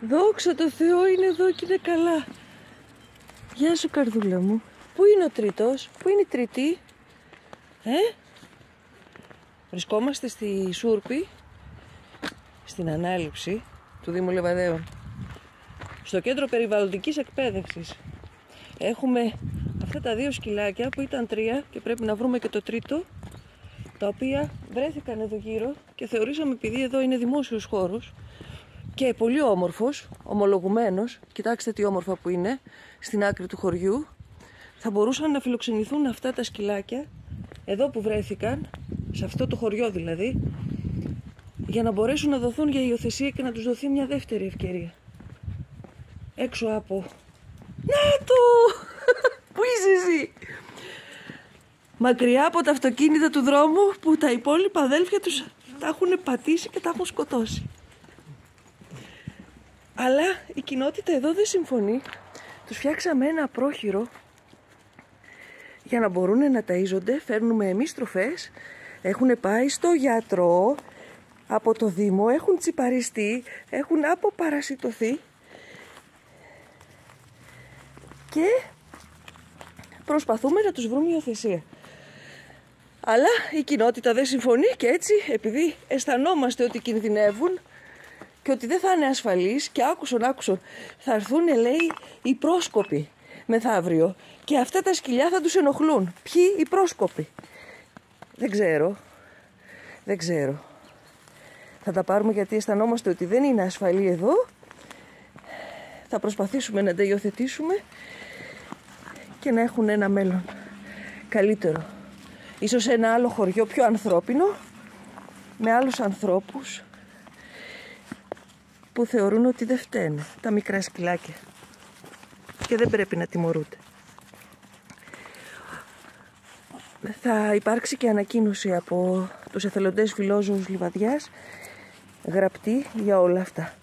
Δόξα τω Θεώ, είναι εδώ και είναι καλά. Γεια σου καρδούλα μου. Πού είναι ο τρίτος, πού είναι η τρίτη? Βρισκόμαστε στη Σούρπη, στην ανάληψη του Δήμου Λεβαδέων, στο κέντρο περιβαλλοντικής εκπαίδευσης. Έχουμε αυτά τα δύο σκυλάκια που ήταν τρία και πρέπει να βρούμε και το τρίτο, τα οποία βρέθηκαν εδώ γύρω και θεωρήσαμε, επειδή εδώ είναι δημόσιος χώρος και πολύ όμορφος, ομολογουμένος, κοιτάξτε τι όμορφα που είναι, στην άκρη του χωριού, θα μπορούσαν να φιλοξενηθούν αυτά τα σκυλάκια εδώ που βρέθηκαν, σε αυτό το χωριό δηλαδή, για να μπορέσουν να δοθούν για υιοθεσία και να τους δοθεί μια δεύτερη ευκαιρία. Έξω από... Να το! Πού είσαι εσύ? Μακριά από τα αυτοκίνητα του δρόμου που τα υπόλοιπα αδέλφια τους τα έχουν πατήσει και τα έχουν σκοτώσει. Αλλά η κοινότητα εδώ δεν συμφωνεί. Τους φτιάξαμε ένα πρόχειρο για να μπορούν να ταΐζονται. Φέρνουμε εμείς τροφές. Έχουν πάει στο γιατρό από το Δήμο, έχουν τσιπαριστεί, έχουν αποπαρασιτωθεί και προσπαθούμε να τους βρούμε υιοθεσία. Αλλά η κοινότητα δεν συμφωνεί και έτσι, επειδή αισθανόμαστε ότι κινδυνεύουν και ότι δεν θα είναι ασφαλείς, και άκουσον, θα έρθουν, λέει, οι πρόσκοποι μεθαύριο και αυτά τα σκυλιά θα τους ενοχλούν. Ποιοι? Οι πρόσκοποι? Δεν ξέρω. Θα τα πάρουμε γιατί αισθανόμαστε ότι δεν είναι ασφαλή εδώ. Θα προσπαθήσουμε να τα υιοθετήσουμε και να έχουν ένα μέλλον καλύτερο. Ίσως σε ένα άλλο χωριό πιο ανθρώπινο, με άλλους ανθρώπους που θεωρούν ότι δεν φταίνε τα μικρά σκυλάκια και δεν πρέπει να τιμωρούνται. Θα υπάρξει και ανακοίνωση από τους εθελοντές φιλόζωους Λιβαδιάς, γραπτή, για όλα αυτά.